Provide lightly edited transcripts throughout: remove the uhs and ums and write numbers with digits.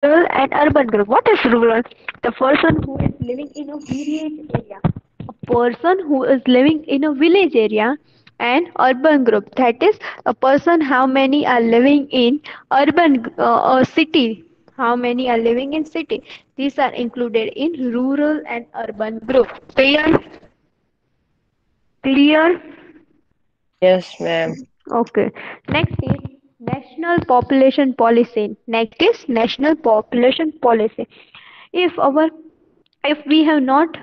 rural and urban group. What is rural? The person who is living in a village area. A person who is living in a village area. And urban group, that is a person how many are living in urban city, how many are living in city. These are included in rural and urban group. Clear? Yes, ma'am. Okay. Next is national population policy. Next is national population policy. If our if we have not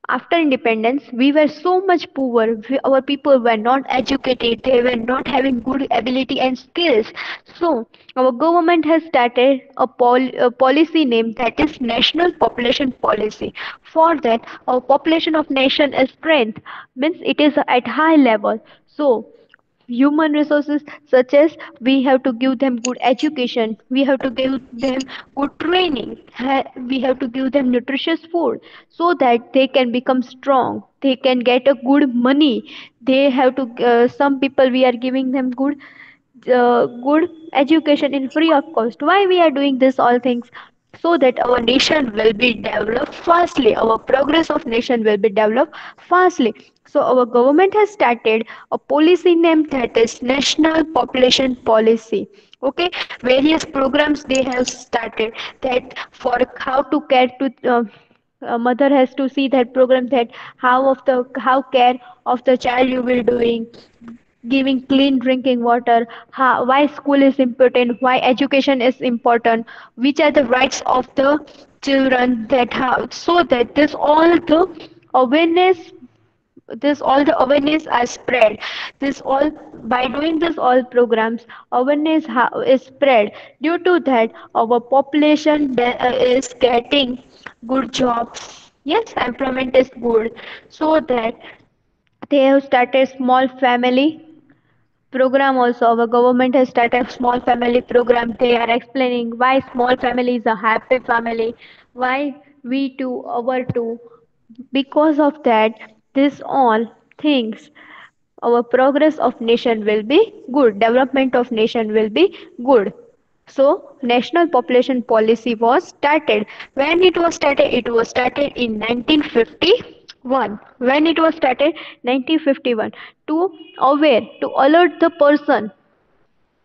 after independence we were so much poor. Our people were not educated, they were not having good ability and skills. So our government has started a policy named that is national population policy. For that our population of nation is strength, means it is at high level. So human resources such as we have to give them good education, we have to give them good training, we have to give them nutritious food so that they can become strong, they can get a good money. They have to some people we are giving them good education in free of cost. Why we are doing this all things? So that our nation will be developed fastly, our progress of nation will be developed fastly. So our government has started a policy named that is national population policy. Okay, various programs they have started that for how to care to a mother has to see that program, that how care of the child you will doing, giving clean drinking water, why school is important, why education is important, which are the rights of the children that have, so that awareness awareness are spread. This all by doing this all programs awareness is spread. Due to that our population is getting good jobs. Yes, employment is good. So that they have started small family program also. Our government has started small family program. They are explaining why small family is a happy family, why we two our two. Because of that this all things our progress of nation will be good, development of nation will be good. So national population policy was started. When it was started? It was started in 1951. When it was started? 1951. To aware, to alert the person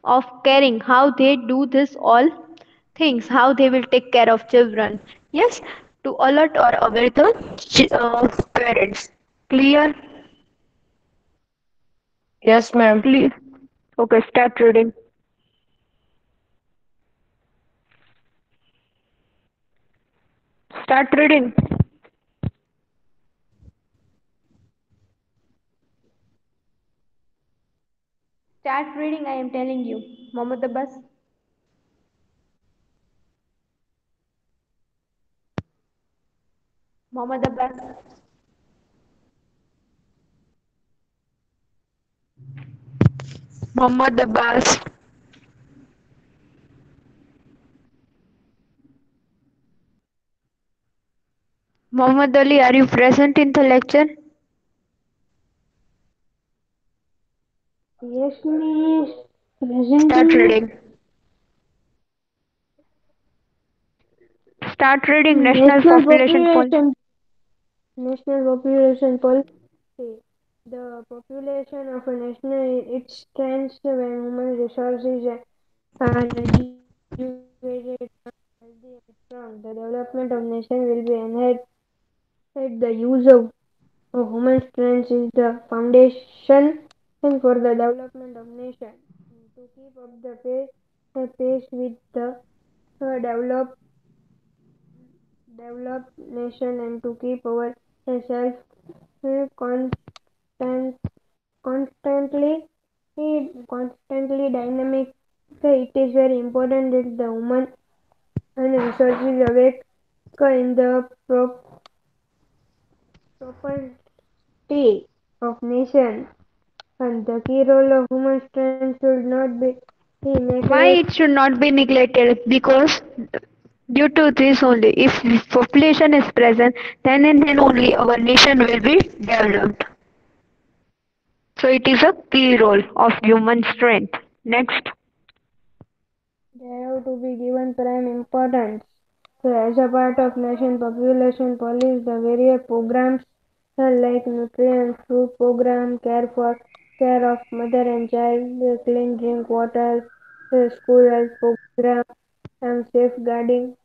of caring how they do this all things, how they will take care of children. Yes, to alert or aware the parents. Clear? Yes, ma'am. Clear. Okay, start reading. Start reading. Start reading, I am telling you. Mohammed Abbas. Mohammed Abbas. Mohammed Abbas. Mohammed Ali, are you present in the lecture? Yes, miss. Presenting, Start miss. reading. Start reading national National population poll. population, national population policy. The population of a nation it stands when human resources are educated, healthy, and strong. The development of nation will be enhanced. The use of human strength is the foundation for the development of nation. To keep up the pace with the developed nation and to keep ourselves constant, constantly constantly dynamic. It is very important that the human and resources awake in the property of nation, and the key role of human strength should not be Why neglected. it should not be neglected? Because due to this only, if population is present, then and then only our nation will be developed. So it is a key role of human strength. Next. they have to be given prime importance. So, as a part of nation population policy, the various programs like nutrient food program, care of mother and child, clean drink water, school health program, and safeguarding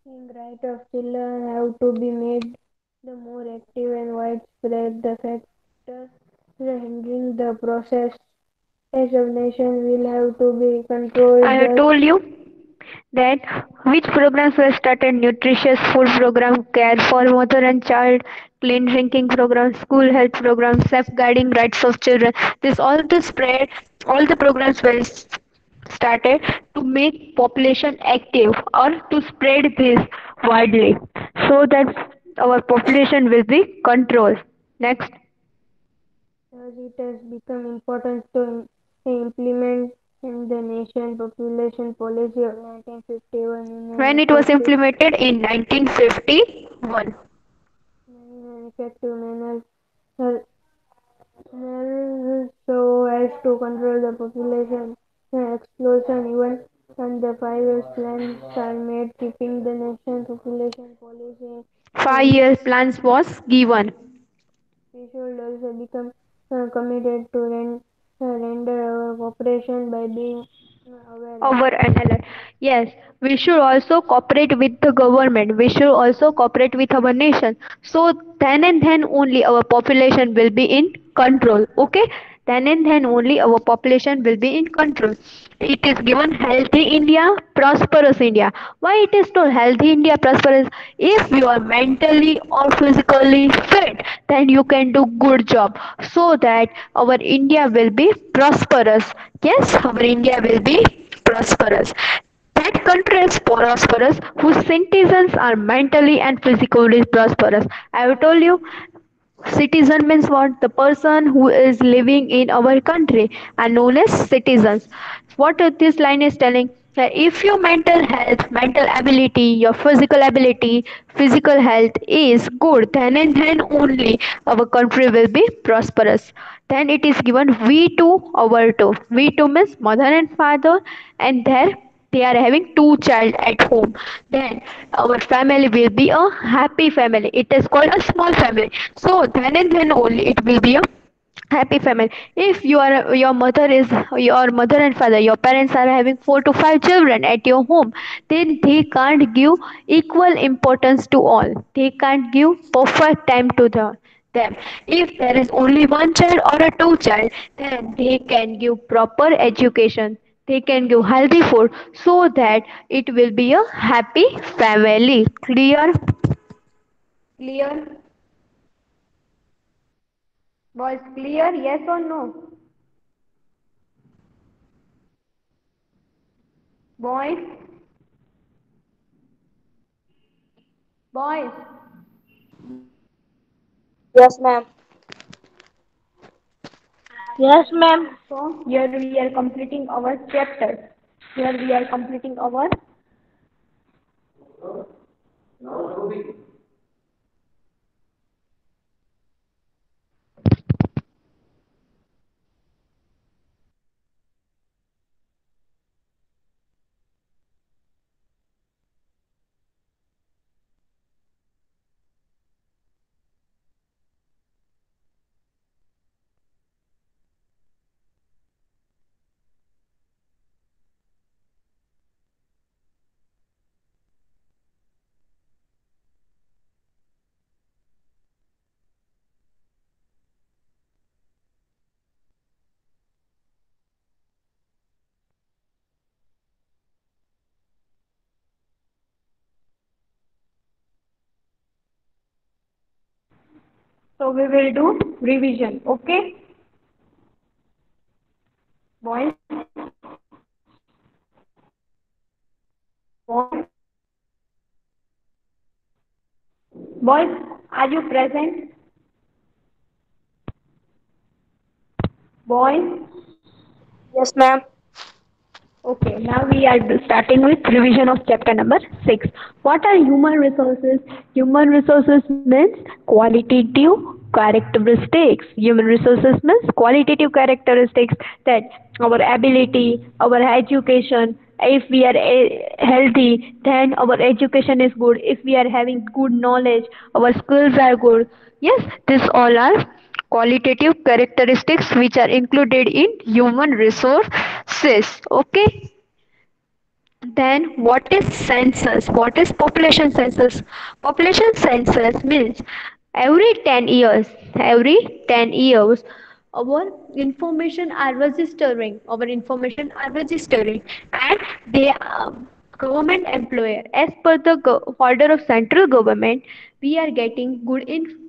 right of children have to be made the more active and widespread. The factors hindering the process as of nation will have to be I controlled. have Thus, told you that which programs were started: nutritious food program, care for mother and child, clean drinking program, school health program, safeguarding rights of children. This all the spread, all the programs were started to make population active or to spread this widely so that our population will be controlled. Next. it has become important to implement in the nation population policy of 1951 in When an it was implemented in 1951. effective manner. uh, So as to control the population explosion. Even and the 5 years plans are made keeping the nation population policy. 5 year plans was given. We should also become committed to render our cooperation by being aware. Our NLR. Yes, we should also cooperate with the government. We should also cooperate with our nation. So then and then only our population will be in control. Okay? Then and then only our population will be in control. It is given healthy India, prosperous India. Why it is told healthy India, prosperous? If you are mentally or physically fit, then you can do good job so that our India will be prosperous. Yes, our India will be prosperous. That country is prosperous whose citizens are mentally and physically prosperous. I have told you, citizen means what? The person who is living in our country are known as citizens. What this line is telling? That if your mental health, mental ability, your physical health is good, then and then only our country will be prosperous. Then it is given V2 over 2. V2 means mother and father, and there they are having two child at home, then our family will be a happy family. It is called a small family. So then and then only it will be a happy family. If your mother and father, your parents are having 4 to 5 children at your home, then they can't give equal importance to all. They can't give perfect time to them. If there is only one child or a two child, then they can give proper education. They can give healthy food so that it will be a happy family. Clear? Clear? Boys, clear? Yes or no? Boys? Boys? Yes, ma'am. Yes, ma'am. So here we are completing our chapter. Here we are completing our so we will do revision. Okay? Boys? Boys? Boys, are you present? Boys? Yes, ma'am. Okay, now we are starting with revision of chapter number 6. What are human resources? Human resources means qualitative characteristics. Human resources means qualitative characteristics, that our ability, our education, If we are healthy, then our education is good. If we are having good knowledge, our skills are good. Yes, these all are qualitative characteristics which are included in human resources. Okay. Then what is census? What is population census? Population census means every 10 years, every 10 years, our information are registering, and they are government employer. As per the order of central government, we are getting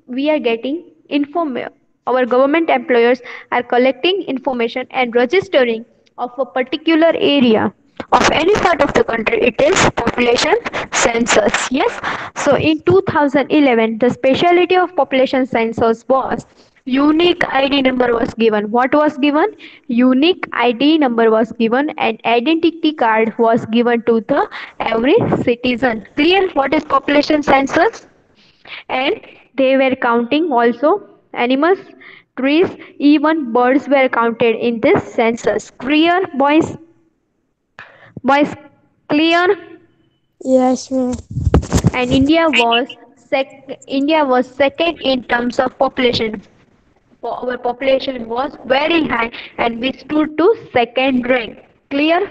we are getting inform our government employers are collecting information and registering of a particular area of any part of the country. It is population census. Yes. So in 2011 the speciality of population census was unique id number was given. What was given? Unique id number was given and identity card was given to the every citizen. Clear what is population census? And they were counting also animals, trees, even birds were counted in this census. Clear boys? Boys, clear? Yes, ma'am. And India was second in terms of population. Our population was very high and we stood to second rank. Clear?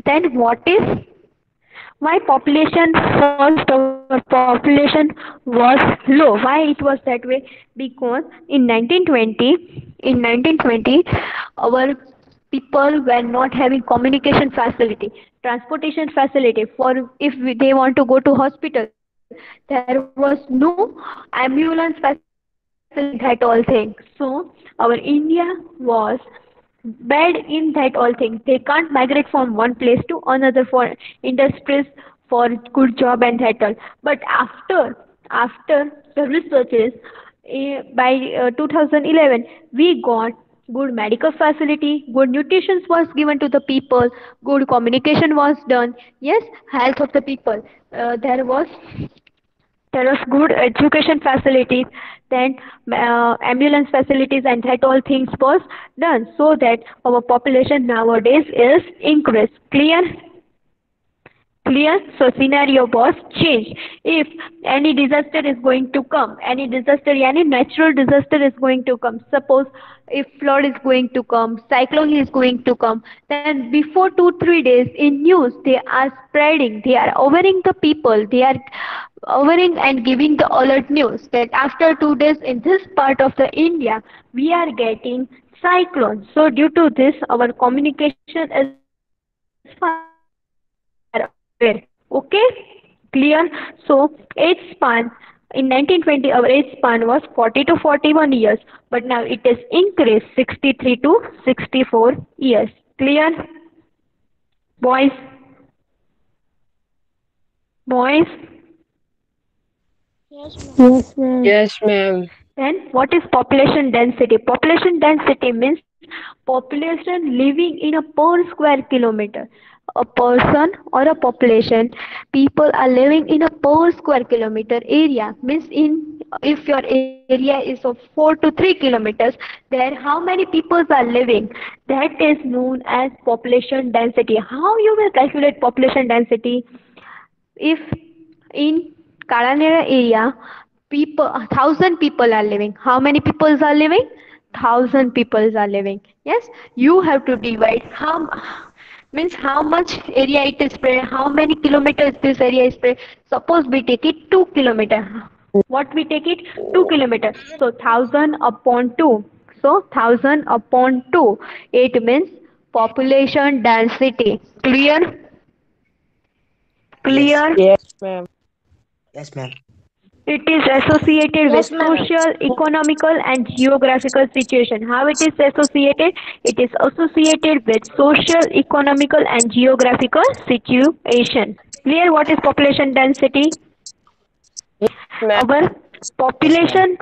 Then what is why population first our population was low? Why it was that way? Because in 1920 our people were not having communication facility, transportation facility. For if they want to go to hospital, there was no ambulance facility and that all things. So our India was bad in that all things. They can't migrate from one place to another for industries, for good job and that all. But after the researches by 2011 we got good medical facility, good nutrition was given to the people, good communication was done. Yes, health of the people. There was good education facilities, then ambulance facilities and that all things was done so that our population nowadays is increased. Clear? Clear? So scenario was changed. If any disaster is going to come, any natural disaster is going to come, suppose if flood is going to come, cyclone is going to come, then before 2-3 days in news they are spreading, they are aware the people, they are aware and giving the alert news that after 2 days in this part of the India we are getting cyclone. So due to this our communication is fast and we are aware. Okay, clear? So age span in 1920 our age span was 40 to 41 years, but now it is increased 63 to 64 years. Clear? Boys? Boys? Yes, ma'am. Yes, ma'am. Then what is population density? Population density means population living in a per square kilometer. A person or a population, people are living in a per square kilometer area. Means in if your area is of 4 to 3 kilometers, there how many people are living? That is known as population density. How you will calculate population density? If in Kalanera area, people 1,000 people are living. How many people are living? 1,000 people are living. Yes, you have to divide how means how much area it is spread, how many kilometers this area is spread. Suppose we take it 2 kilometer. What we take it? 2 kilometer. So 1,000 upon 2. So 1,000 upon 2. It means population density. Clear? Yes. Clear? Yes, ma'am. Yes, ma'am. It is associated with Yes, ma'am. social, economical, and geographical situation. How it is associated? It is associated with social, economical, and geographical situation. Clear? What is population density? Yes, ma'am. Our Yes, ma'am. population,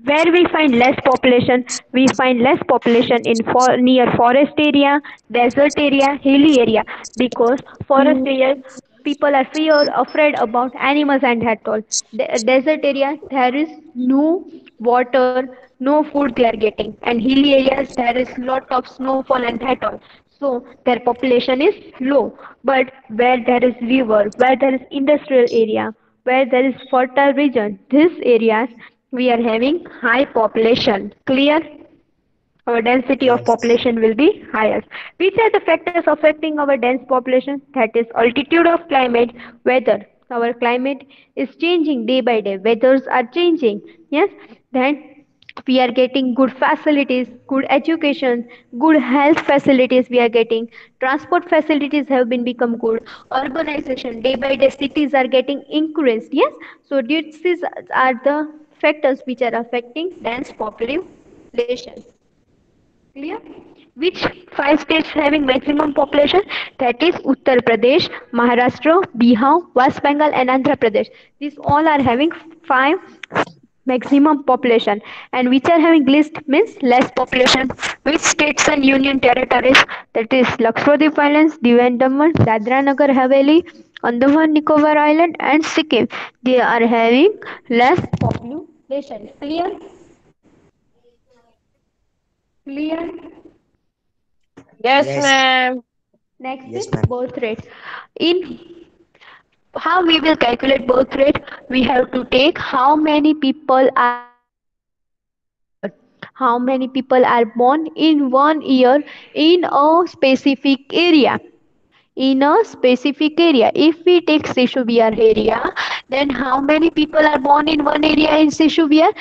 where we find less population, we find less population in near forest area, desert area, hilly area, because forest area people are afraid about animals and that all. Desert area there is no water, no food they are getting, and hilly areas there is lot of snowfall and that all. So their population is low. But where there is river, where there is industrial area, where there is fertile region, these areas we are having high population. Clear? Our density of Yes. population will be higher. Which are the factors affecting our dense population? That is altitude of climate, weather. Our climate is changing day by day. Weathers are changing. Yes. Then we are getting good facilities, good education, good health facilities we are getting. Transport facilities have been become good. Urbanization day by day cities are getting increased. Yes. So these are the factors which are affecting dense population. Clear? Which five states having maximum population? That is Uttar Pradesh, Maharashtra, Bihar, West Bengal, and Andhra Pradesh. These all are having five maximum population, and which are having least means less population. Which states and union territories? That is Lakshadweep Islands, Diu and Daman, Dadra Nagar Haveli, Andaman Nicobar Island, and Sikkim. They are having less population. Clear? Clear? Yes, Yes. ma'am. Next is Yes, ma'am. birth rate. In how we will calculate birth rate, we have to take how many people are born in 1 year. How many people are born in 1 year in a specific area. In a specific area. If we take Seshubiyar area, then how many people are born in one area in Seshubiyar?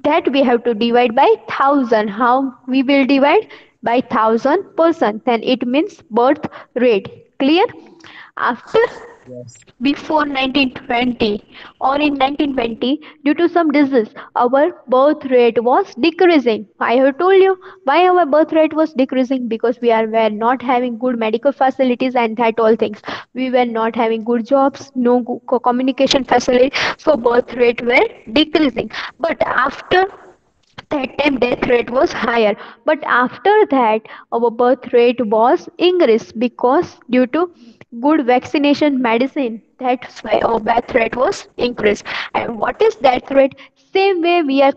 That we have to divide by 1,000. How we will divide? By 1,000%. Then it means birth rate. Clear? After Yes. before 1920 or in 1920, due to some disease, our birth rate was decreasing. I have told you why our birth rate was decreasing, because were not having good medical facilities and that all things. We were not having good jobs, no communication facility, so birth rate were decreasing. But after that time death rate was higher, but after that our birth rate was increased because due to good vaccination medicine. That's why our birth rate was increased. And what is death rate? Same way we are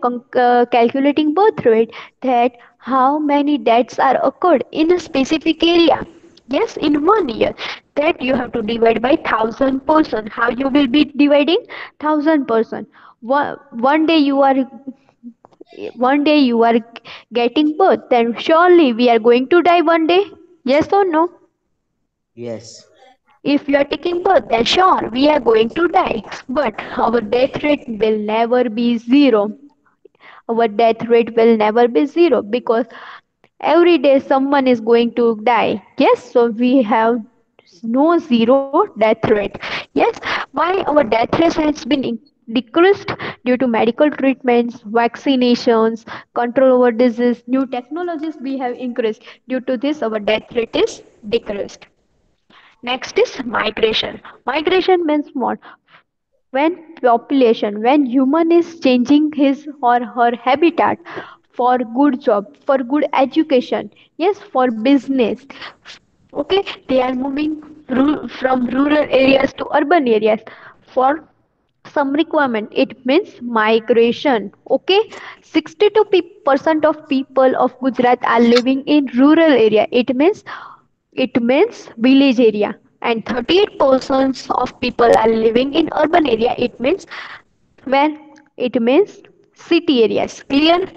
calculating birth rate, that how many deaths are occurred in a specific area. Yes, in 1 year, that you have to divide by 1,000%. How you will be dividing? 1,000%. One day you are, getting birth, then surely we are going to die one day. Yes or no? Yes. If you are taking birth, then sure we are going to die. But our death rate will never be zero. Our death rate will never be zero, because every day someone is going to die. Yes, so we have no zero death rate. Yes, why our death rate has been decreased? Due to medical treatments, vaccinations, control over disease, new technologies we have increased. Due to this, our death rate is decreased. Next is migration. Migration means what? When human is changing his or her habitat for good job, for good education, yes, for business. Okay, they are moving from rural areas to urban areas for some requirement. It means migration. Okay, 62% of people of Gujarat are living in rural area. It means village area, and 38% of people are living in urban area. When it means city areas. Clear?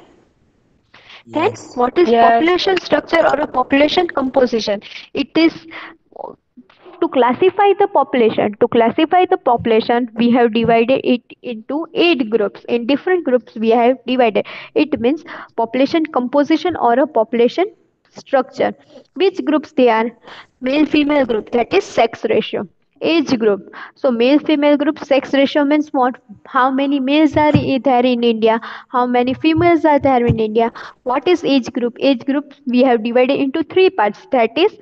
Then Yes. what is Yes. population structure or a population composition? It is to classify the population. To classify the population, we have divided it into 8 groups. In different groups, we have divided. It means population composition or a population structure. Which groups they are? Male female group, that is sex ratio. Age group. So male female group sex ratio means what? How many males are there in India? How many females are there in India? What is age group? Age group we have divided into 3 parts. That is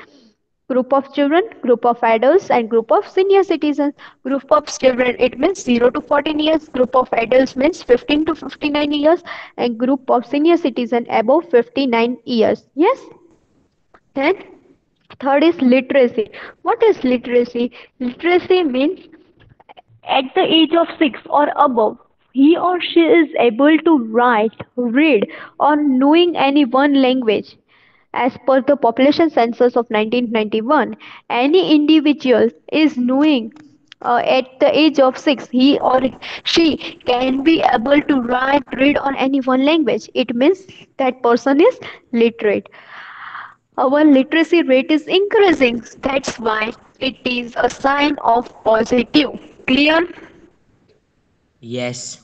group of children, group of adults, and group of senior citizens. Group of children, it means 0 to 14 years. Group of adults means 15 to 59 years, and group of senior citizen above 59 years. Yes. Then third is literacy. What is literacy? Literacy means at the age of 6 or above, he or she is able to write, read, or knowing any one language. As per the population census of 1991, any individual is knowing at the age of 6, he or she can be able to write, read on any one language. It means that person is literate. Our literacy rate is increasing. That's why it is a sign of positive. Clear? Yes.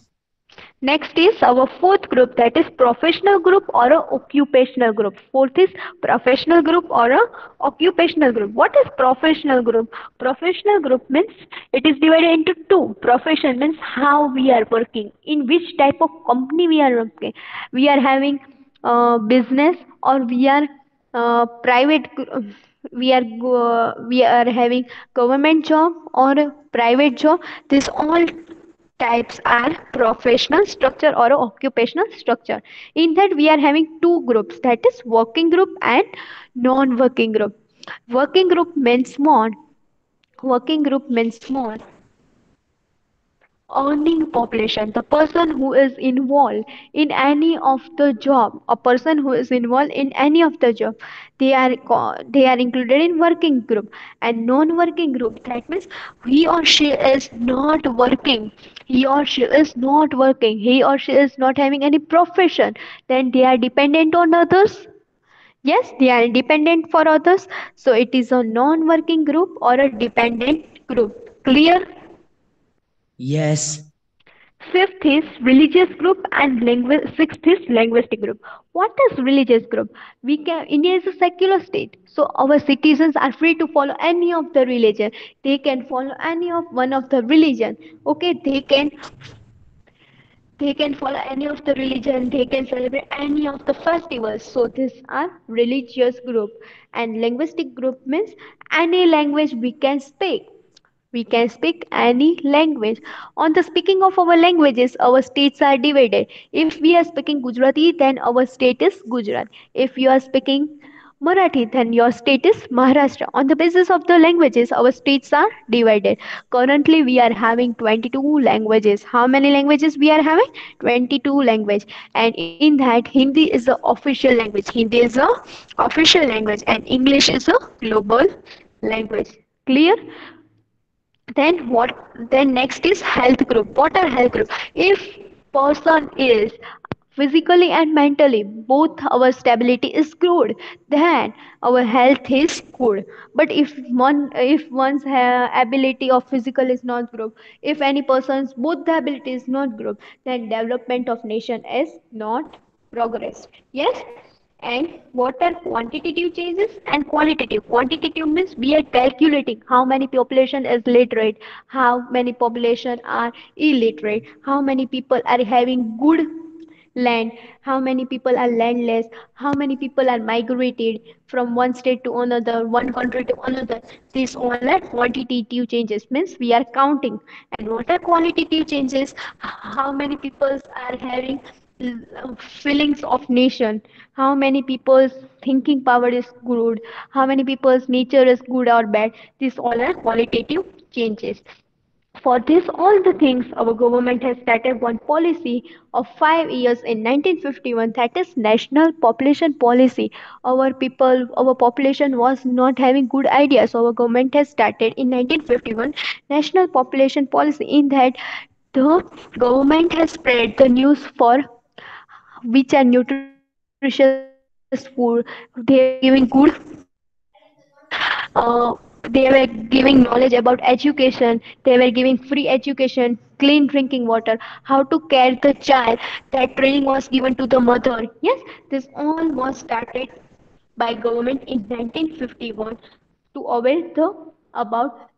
Next is our fourth group, that is professional group or a occupational group. Fourth is professional group or a occupational group. What is professional group? Professional group means it is divided into two. Profession means how we are working, in which type of company we are working. We are having business, or we are private. We are having government job or a private job. This all types are professional structure or occupational structure. In that we are having two groups, that is working group and non-working group. Working group means small. Working group means small earning population, the person who is involved in any of the job, a person who is involved in any of the job, they are included in working group. And non-working group, that means he or she is not working, he or she is not working, he or she is not having any profession, then they are dependent on others. Yes, they are dependent for others, so it is a non-working group or a dependent group. Clear? Yes. Fifth is religious group and sixth is linguistic group. What is religious group? We can India is a secular state, so our citizens are free to follow any of the religion. They can follow any of one of the religion. Okay, they can follow any of the religion. They can celebrate any of the festivals. So these are religious group. And linguistic group means any language we can speak. We can speak any language. On the speaking of our languages, our states are divided. If we are speaking Gujarati, then our state is Gujarat. If you are speaking Marathi, then your state is Maharashtra. On the basis of the languages, our states are divided. Currently we are having 22 languages. How many languages we are having? 22 language. And in that, Hindi is the official language. Hindi is the official language, and English is a global language. Clear? Then next is health group. What are health group? If person is physically and mentally both our stability is good, then our health is good. But if one's ability of physical is not good, if any person's both the ability is not good, then development of nation is not progress. Yes. And what are quantitative changes and qualitative? Quantitative means we are calculating how many population is literate, how many population are illiterate, how many people are having good land, how many people are landless, how many people are migrated from one state to another, one country to another. These all are quantitative changes, means we are counting. And what are qualitative changes? How many people are having feelings of nation, how many people's thinking power is good, how many people's nature is good or bad. These all are qualitative changes. For this all the things, our government has started one policy of 5 years in 1951, that is national population policy. Our population was not having good ideas, so our government has started in 1951 national population policy. In that, the government has spread the news for which are nutritious food. They were giving good they were giving knowledge about education, they were giving free education, clean drinking water, how to care the child. That training was given to the mother. Yes, this all was started by government in 1951 to aware the about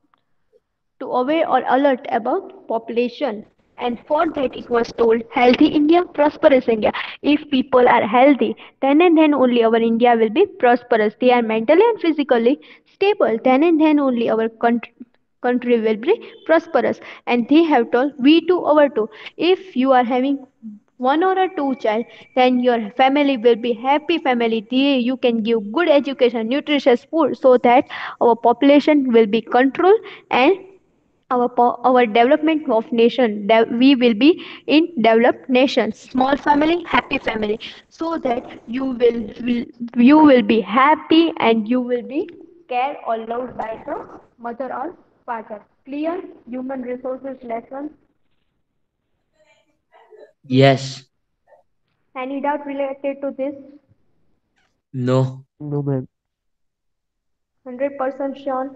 to aware or alert about population. And for that it was told, healthy India, prosperous India. If people are healthy, then and then only our India will be prosperous. They are mentally and physically stable, then and then only our country will be prosperous. And they have told, we to our two, if you are having one or a two child, then your family will be happy family. You can give good education, nutritious food, so that our population will be controlled and our development of nation, we will be in developed nations, small family, happy family, so that you will be happy and you will be cared or loved by the mother or father. Clear? Human resources lesson. Yes. Any doubt related to this? No. No, ma'am. 100% sure.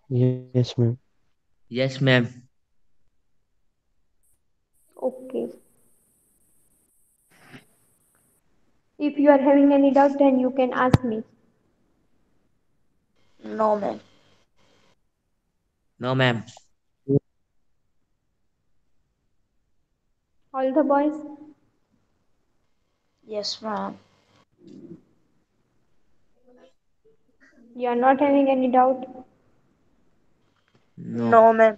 Yes, ma'am. Yes, ma'am. Okay, if you are having any doubt then you can ask me. No, ma'am. No, ma'am. All the boys, Yes, ma'am. you are not having any doubt. No. No, ma'am.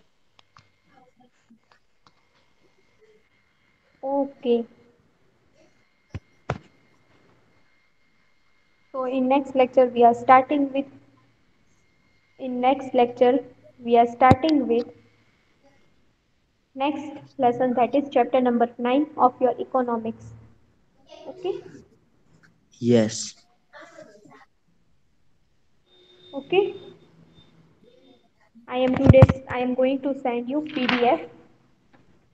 Okay, so in next lecture we are starting with next lesson, that is chapter number 9 of your economics. Okay, Yes. okay. I am going to send you PDF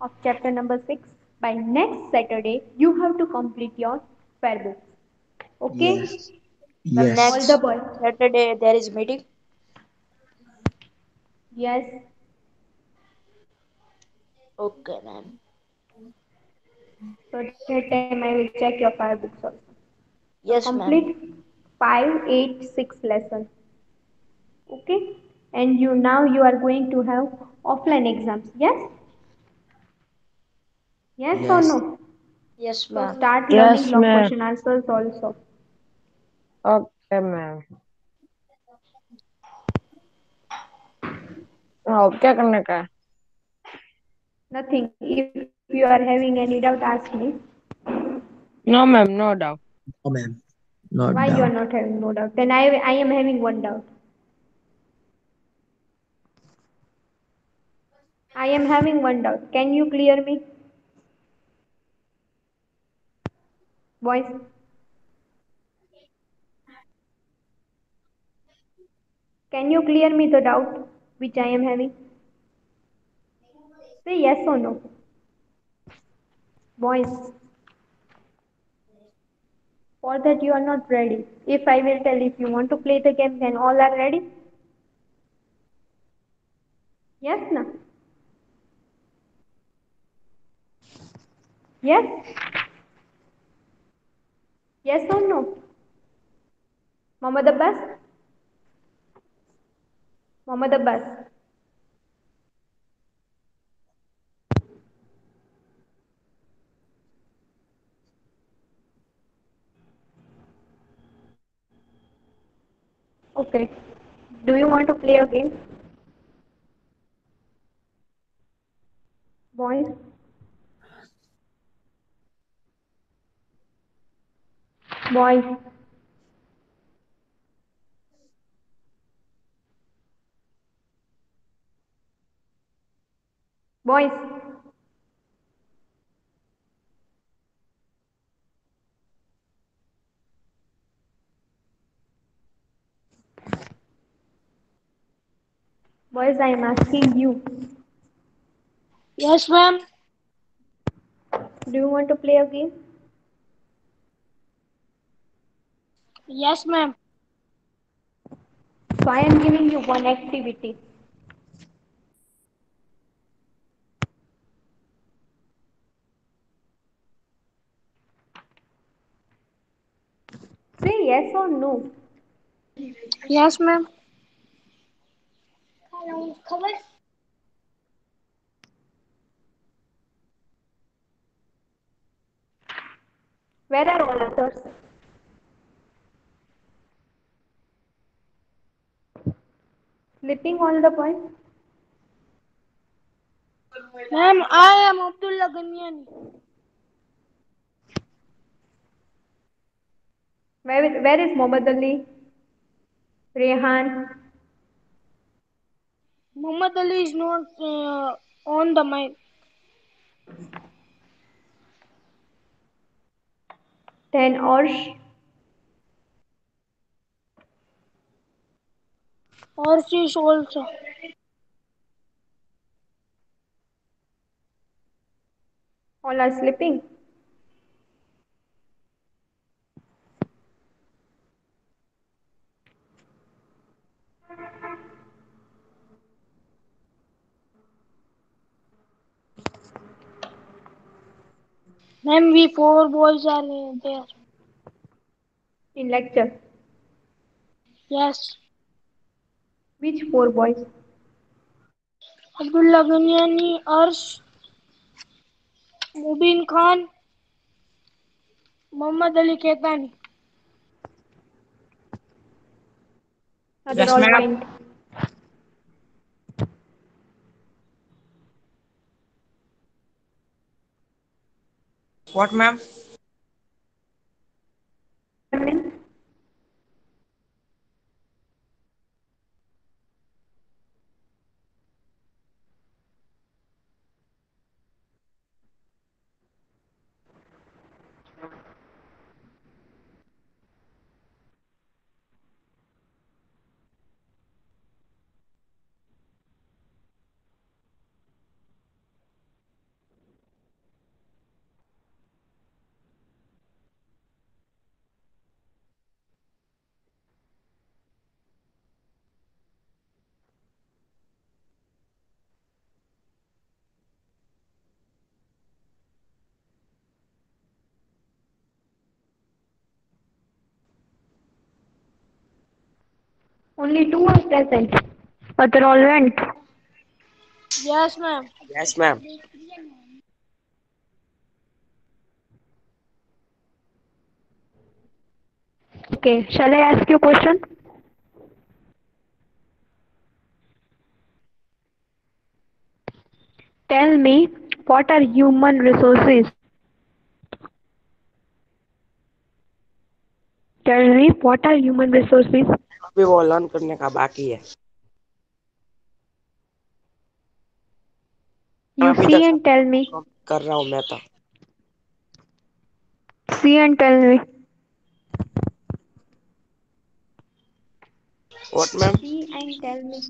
of chapter number 6. By next Saturday you have to complete your fair books. Okay, Yes. Ma'am, all the Yes. next boys. Saturday there is meeting. Yes, Okay, ma'am. so that time I will check your fair books also. So Yes, complete ma'am. 586 lesson. Okay, and you are going to have offline exams. Yes, yes or Yes. no? Yes, So ma'am. start learning Yes, long ma'am. question answers also. Okay, ma'am. अब क्या करने का है? Nothing. If you are having any doubt, ask me. No, ma'am, no doubt. No, ma'am. Why Not you are doubt. not having no doubt? Then I am having one doubt. I am having one doubt. Can you clear me, boys? Can you clear me the doubt which I am having? Say yes or no, boys. For that you are not ready. If I will tell if you want to play the game, then all are ready. Yes, na? Yes, yes or no, Mohammed Abbas? Mohammed Abbas. Okay. Do you want to play a game, boys? Boys, boys. Boys, I am asking you. Yes, ma'am. Do you want to play a game? Yes, ma'am. So I am giving you one activity. Say yes or no. Yes, ma'am. Where are all others? Sleeping all the boys? Ma'am, I am Abdullah Ganyani. Where is Mohammed Ali? Rehan? Muhammad Ali is not on the mic. 10 Arsh, Or she is also. all are sleeping. Ma'am, we four boys are there. In lecture. Yes. Which four boys? Abdullah Ghaniani, Arsh, Mubin Khan, Muhammad Ali Khetani. Other Yes, all ma'am. point. What, ma'am? What means? Only two are present. Other all went. Yes, ma'am. Yes, ma'am. Okay, shall I ask you a question? Tell me, what are human resources? Tell me, what are human resources? अभी वो learn करने का बाकी है। मैं You अभी see तक and tell me. कर रहा हूँ मैं तो। See and tell me. What, ma'am? See and tell me.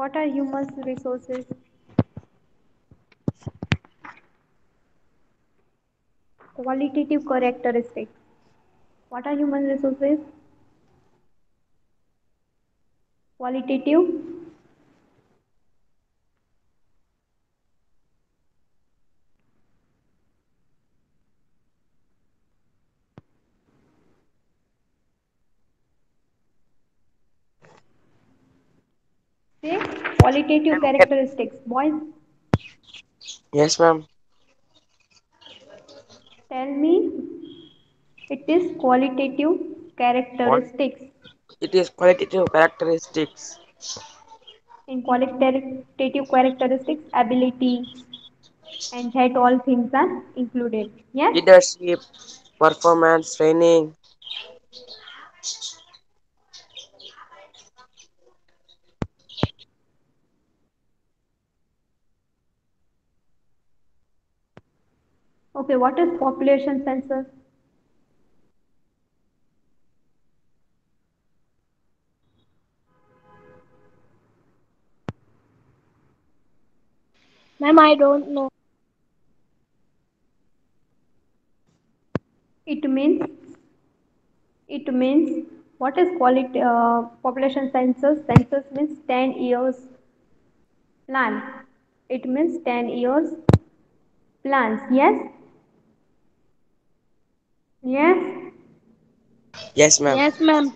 What are human resources? Qualitative characteristics. What are human resources? Qualitative. Say qualitative characteristics. Boys, Yes, ma'am. tell me it is qualitative What? characteristics. It is qualitative characteristics. In qualitative characteristics, ability and that all things are included. Yes? Leadership, performance, training. Okay, what is population census? Ma'am, I don't know. It means it means what is quality population census? Census means 10 years plan. It means 10 years plans. Yes? Yes? Yes, ma'am. Yes, ma'am.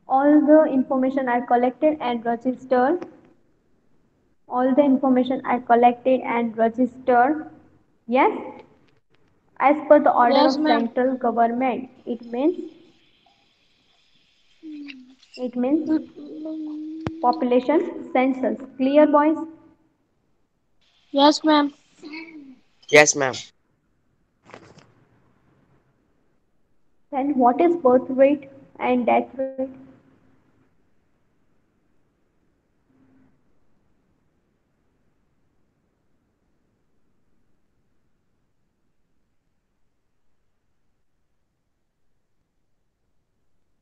All the information are collected and registered. All the information are collected and registered. Yes? As per the order Yes, of ma'am. central government. It means population census. Clear, boys? Yes, ma'am. Yes, ma'am. Then what is birth rate and death rate?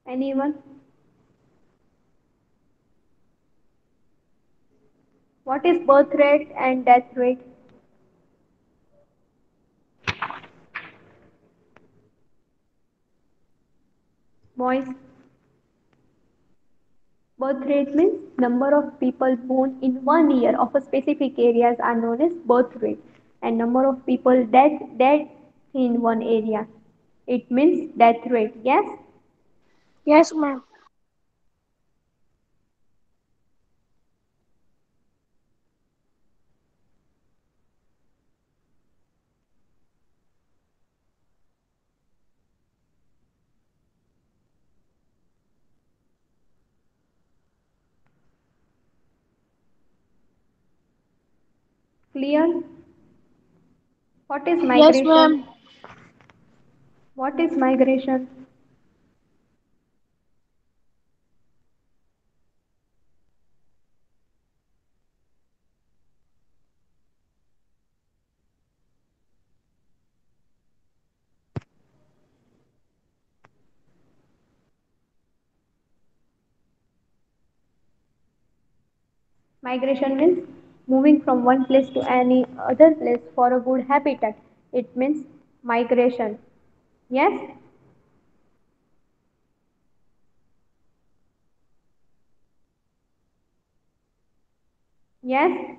Anyone? What is birth rate and death rate? Boys, birth rate means number of people born in 1 year of a specific areas are known as birth rate, and number of people dead in one area. It means death rate. Yes. Yes, ma'am. Clear? What is Yes, migration? ma'am. What is migration? Migration means moving from one place to any other place for a good habitat. It means migration. Yes? Yes?